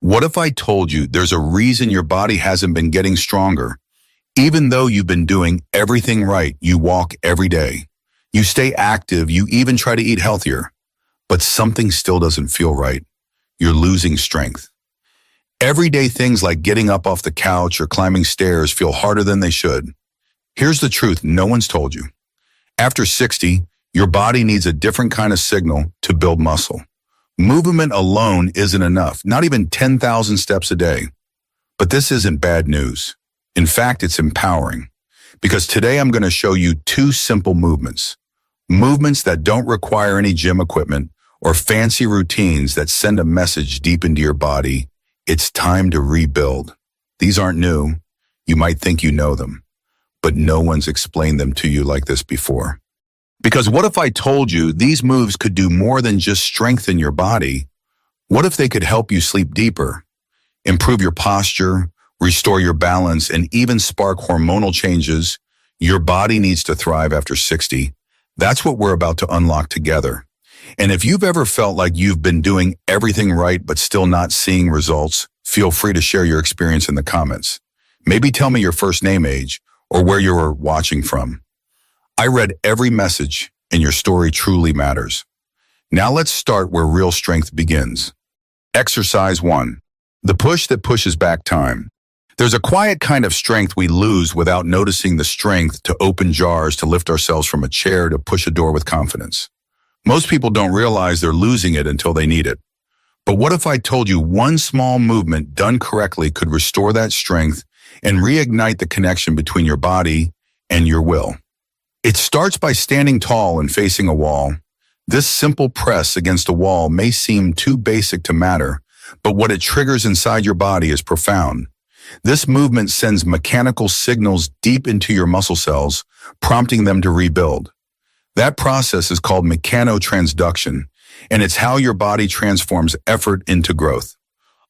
What if I told you there's a reason your body hasn't been getting stronger? Even though you've been doing everything right, you walk every day. You stay active, you even try to eat healthier. But something still doesn't feel right. You're losing strength. Everyday things like getting up off the couch or climbing stairs feel harder than they should. Here's the truth no one's told you. After 60, your body needs a different kind of signal to build muscle. Movement alone isn't enough, not even 10,000 steps a day. But this isn't bad news. In fact, it's empowering. Because today I'm going to show you two simple movements. Movements that don't require any gym equipment or fancy routines that send a message deep into your body. It's time to rebuild. These aren't new. You might think you know them, but no one's explained them to you like this before. Because what if I told you these moves could do more than just strengthen your body? What if they could help you sleep deeper, improve your posture, restore your balance, and even spark hormonal changes? Your body needs to thrive after 60. That's what we're about to unlock together. And if you've ever felt like you've been doing everything right but still not seeing results, feel free to share your experience in the comments. Maybe tell me your first name, age, or where you were watching from. I read every message, and your story truly matters. Now let's start where real strength begins. Exercise 1. The push that pushes back time. There's a quiet kind of strength we lose without noticing the strength to open jars, to lift ourselves from a chair, to push a door with confidence. Most people don't realize they're losing it until they need it. But what if I told you one small movement done correctly could restore that strength and reignite the connection between your body and your will? It starts by standing tall and facing a wall. This simple press against a wall may seem too basic to matter, but what it triggers inside your body is profound. This movement sends mechanical signals deep into your muscle cells, prompting them to rebuild. That process is called mechanotransduction, and it's how your body transforms effort into growth.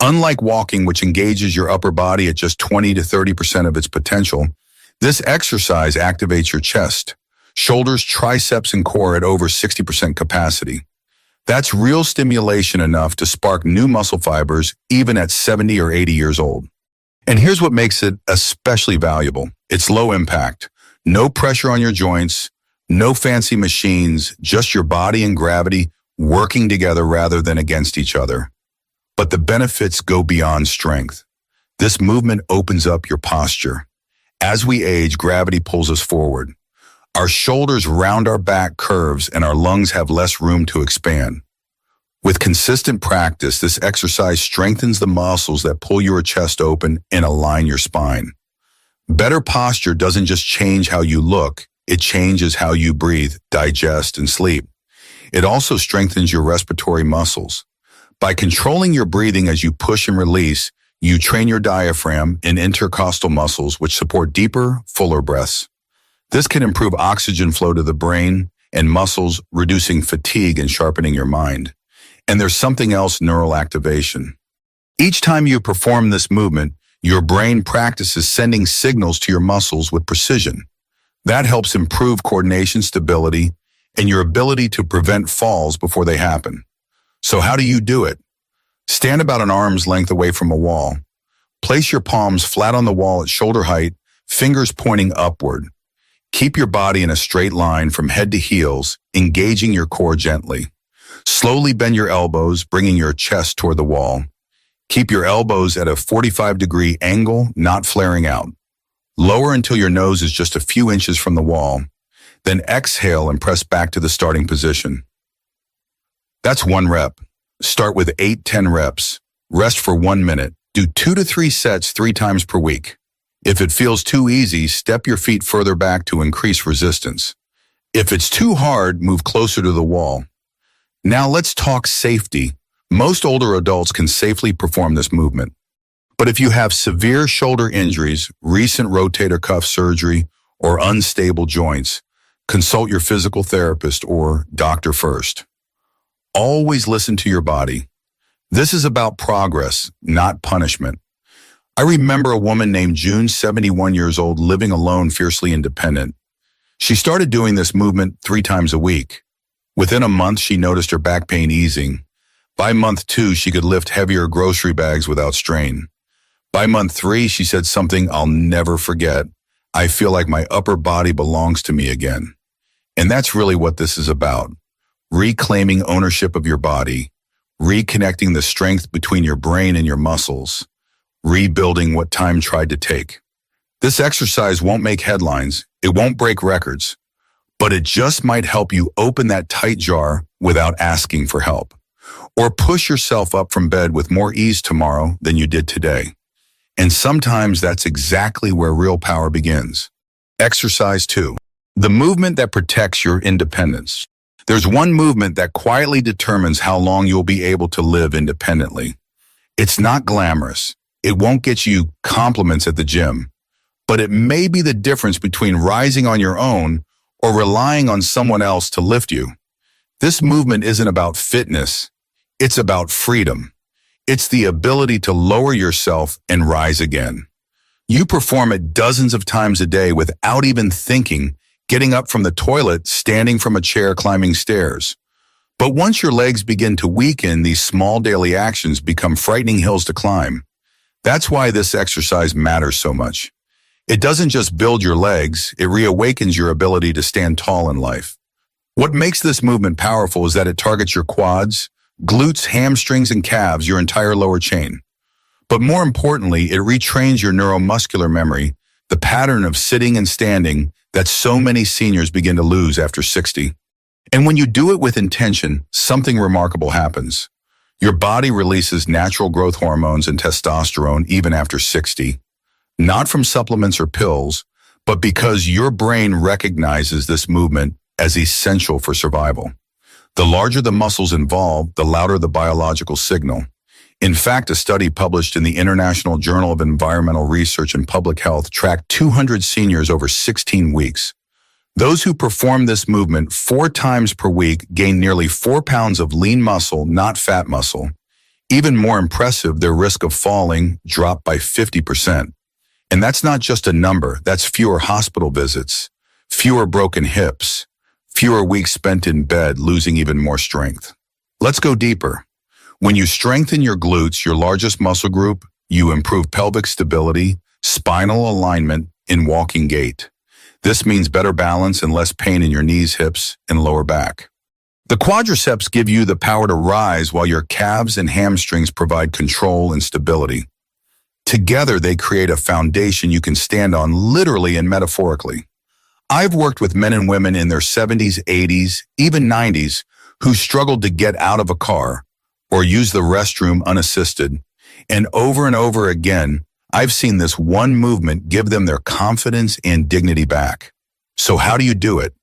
Unlike walking, which engages your upper body at just 20 to 30% of its potential, this exercise activates your chest, shoulders, triceps, and core at over 60% capacity. That's real stimulation enough to spark new muscle fibers even at 70 or 80 years old. And here's what makes it especially valuable. It's low impact, no pressure on your joints, no fancy machines, just your body and gravity working together rather than against each other. But the benefits go beyond strength. This movement opens up your posture. As we age, gravity pulls us forward. Our shoulders round our back curves and our lungs have less room to expand. With consistent practice, this exercise strengthens the muscles that pull your chest open and align your spine. Better posture doesn't just change how you look, it changes how you breathe, digest, and sleep. It also strengthens your respiratory muscles. By controlling your breathing as you push and release, you train your diaphragm and intercostal muscles, which support deeper, fuller breaths. This can improve oxygen flow to the brain and muscles, reducing fatigue and sharpening your mind. And there's something else: neural activation. Each time you perform this movement, your brain practices sending signals to your muscles with precision. That helps improve coordination, stability, and your ability to prevent falls before they happen. So how do you do it? Stand about an arm's length away from a wall. Place your palms flat on the wall at shoulder height, fingers pointing upward. Keep your body in a straight line from head to heels, engaging your core gently. Slowly bend your elbows, bringing your chest toward the wall. Keep your elbows at a 45-degree angle, not flaring out. Lower until your nose is just a few inches from the wall. Then exhale and press back to the starting position. That's one rep. Start with 8-10 reps. Rest for 1 minute. Do 2 to 3 sets 3 times per week. If it feels too easy, step your feet further back to increase resistance. If it's too hard, move closer to the wall. Now let's talk safety. Most older adults can safely perform this movement. But if you have severe shoulder injuries, recent rotator cuff surgery, or unstable joints, consult your physical therapist or doctor first. Always listen to your body. This is about progress, not punishment. I remember a woman named June, 71 years old, living alone, fiercely independent. She started doing this movement 3 times a week. Within a month, she noticed her back pain easing, By month 2, she could lift heavier grocery bags without strain. By month 3, she said something I'll never forget. I feel like my upper body belongs to me again. And that's really what this is about. Reclaiming ownership of your body, reconnecting the strength between your brain and your muscles, rebuilding what time tried to take. This exercise won't make headlines, it won't break records, but it just might help you open that tight jar without asking for help. Or push yourself up from bed with more ease tomorrow than you did today. And sometimes that's exactly where real power begins. Exercise 2. The movement that protects your independence. There's one movement that quietly determines how long you'll be able to live independently. It's not glamorous. It won't get you compliments at the gym. But it may be the difference between rising on your own or relying on someone else to lift you. This movement isn't about fitness. It's about freedom. It's the ability to lower yourself and rise again. You perform it dozens of times a day without even thinking, getting up from the toilet, standing from a chair, climbing stairs. But once your legs begin to weaken, these small daily actions become frightening hills to climb. That's why this exercise matters so much. It doesn't just build your legs, it reawakens your ability to stand tall in life. What makes this movement powerful is that it targets your quads, glutes, hamstrings, and calves, your entire lower chain. But more importantly, it retrains your neuromuscular memory, the pattern of sitting and standing that so many seniors begin to lose after 60. And when you do it with intention, something remarkable happens. Your body releases natural growth hormones and testosterone even after 60, not from supplements or pills, but because your brain recognizes this movement as essential for survival. The larger the muscles involved, the louder the biological signal. In fact, a study published in the International Journal of Environmental Research and Public Health tracked 200 seniors over 16 weeks. Those who performed this movement 4 times per week gained nearly 4 pounds of lean muscle, not fat muscle. Even more impressive, their risk of falling dropped by 50%. And that's not just a number, that's fewer hospital visits, fewer broken hips, fewer weeks spent in bed, losing even more strength. Let's go deeper. When you strengthen your glutes, your largest muscle group, you improve pelvic stability, spinal alignment, and walking gait. This means better balance and less pain in your knees, hips, and lower back. The quadriceps give you the power to rise while your calves and hamstrings provide control and stability. Together, they create a foundation you can stand on literally and metaphorically. I've worked with men and women in their 70s, 80s, even 90s who struggled to get out of a car or use the restroom unassisted. And over again, I've seen this one movement give them their confidence and dignity back. So how do you do it?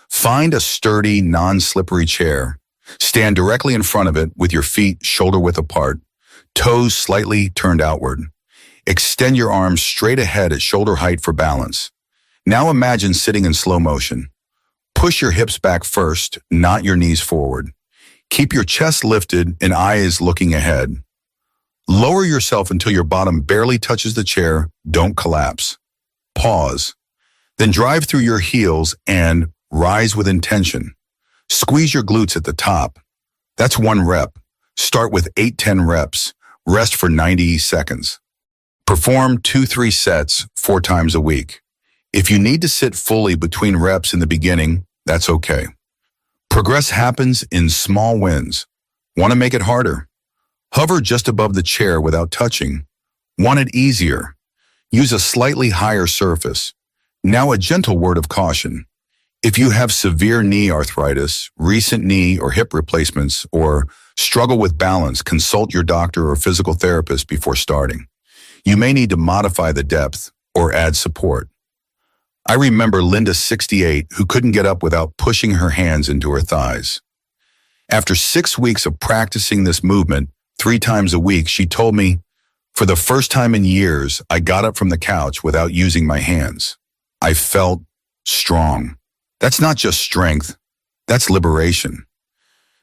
Find a sturdy, non-slippery chair. Stand directly in front of it with your feet shoulder-width apart, toes slightly turned outward. Extend your arms straight ahead at shoulder height for balance. Now imagine sitting in slow motion. Push your hips back first, not your knees forward. Keep your chest lifted and eyes looking ahead. Lower yourself until your bottom barely touches the chair. Don't collapse. Pause. Then drive through your heels and rise with intention. Squeeze your glutes at the top. That's 1 rep. Start with 8-10 reps. Rest for 90 seconds. Perform 2-3 sets 4 times a week. If you need to sit fully between reps in the beginning, that's okay. Progress happens in small wins. Want to make it harder? Hover just above the chair without touching. Want it easier? Use a slightly higher surface. Now a gentle word of caution. If you have severe knee arthritis, recent knee or hip replacements, or struggle with balance, consult your doctor or physical therapist before starting. You may need to modify the depth or add support. I remember Linda, 68, who couldn't get up without pushing her hands into her thighs. After 6 weeks of practicing this movement 3 times a week, she told me, for the first time in years, I got up from the couch without using my hands. I felt strong. That's not just strength, that's liberation.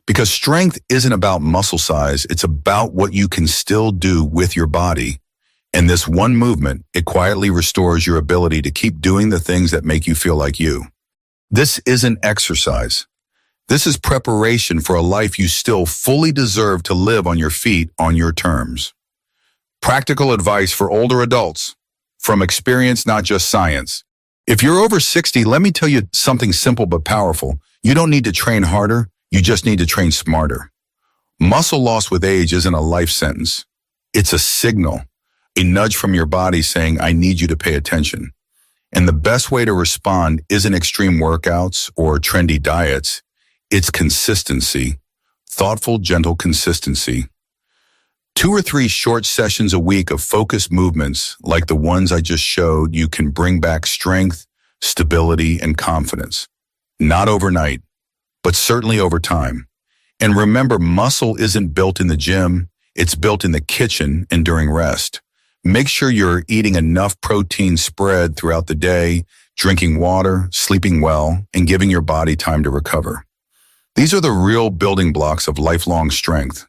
Because strength isn't about muscle size, it's about what you can still do with your body. And this one movement, it quietly restores your ability to keep doing the things that make you feel like you. This isn't exercise. This is preparation for a life you still fully deserve to live on your feet on your terms. Practical advice for older adults. From experience, not just science. If you're over 60, let me tell you something simple but powerful. You don't need to train harder, you just need to train smarter. Muscle loss with age isn't a life sentence. It's a signal, a nudge from your body saying, I need you to pay attention. And the best way to respond isn't extreme workouts or trendy diets. It's consistency, thoughtful, gentle consistency. 2 or 3 short sessions a week of focused movements like the ones I just showed you can bring back strength, stability, and confidence. Not overnight, but certainly over time. And remember, muscle isn't built in the gym, it's built in the kitchen and during rest. Make sure you're eating enough protein spread throughout the day, drinking water, sleeping well, and giving your body time to recover. These are the real building blocks of lifelong strength.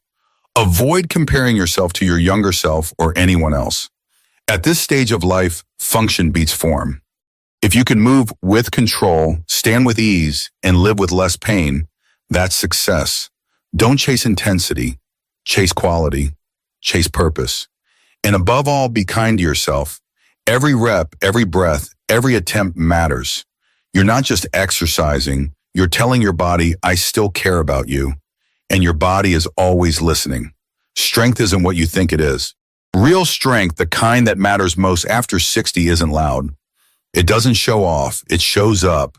Avoid comparing yourself to your younger self or anyone else. At this stage of life, function beats form. If you can move with control, stand with ease, and live with less pain, that's success. Don't chase intensity, chase quality, chase purpose. And above all, be kind to yourself. Every rep, every breath, every attempt matters. You're not just exercising, you're telling your body, I still care about you. And your body is always listening. Strength isn't what you think it is. Real strength, the kind that matters most after 60, isn't loud. It doesn't show off, it shows up.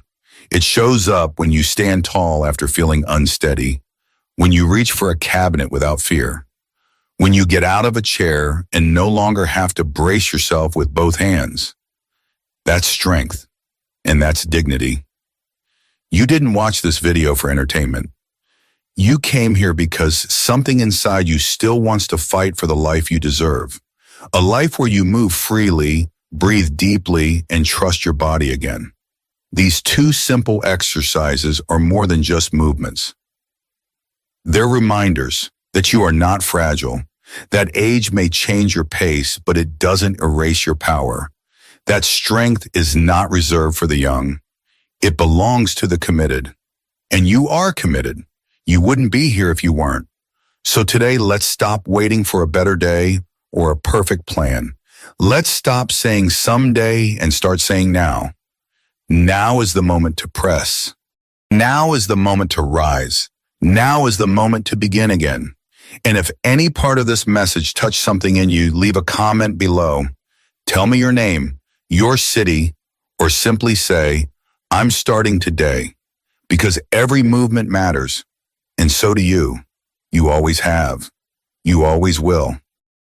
It shows up when you stand tall after feeling unsteady, when you reach for a cabinet without fear, when you get out of a chair and no longer have to brace yourself with both hands. That's strength, and that's dignity. You didn't watch this video for entertainment. You came here because something inside you still wants to fight for the life you deserve. A life where you move freely, breathe deeply, and trust your body again. These 2 simple exercises are more than just movements. They're reminders that you are not fragile, that age may change your pace, but it doesn't erase your power, that strength is not reserved for the young. It belongs to the committed. And you are committed. You wouldn't be here if you weren't. So today, let's stop waiting for a better day or a perfect plan. Let's stop saying someday and start saying now. Now is the moment to press. Now is the moment to rise. Now is the moment to begin again. And if any part of this message touched something in you, leave a comment below. Tell me your name, your city, or simply say, I'm starting today. Because every movement matters. And so do you. You always have. You always will.